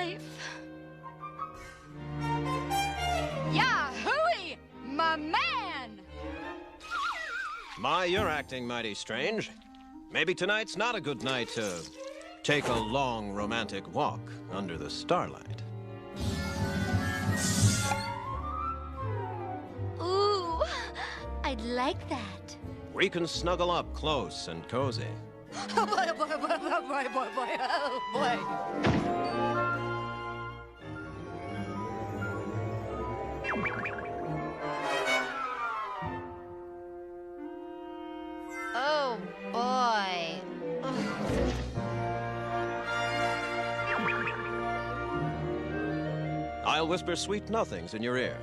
life. Yahooey, my man! My, you're acting mighty strange. Maybe tonight's not a good night to take a long romantic walk under the starlight. Ooh, I'd like that. We can snuggle up close and cozy. Oh boy, oh boy, oh boy, oh boy, oh boy, oh boy, oh boy. Oh boy. I'll whisper sweet nothings in your ear.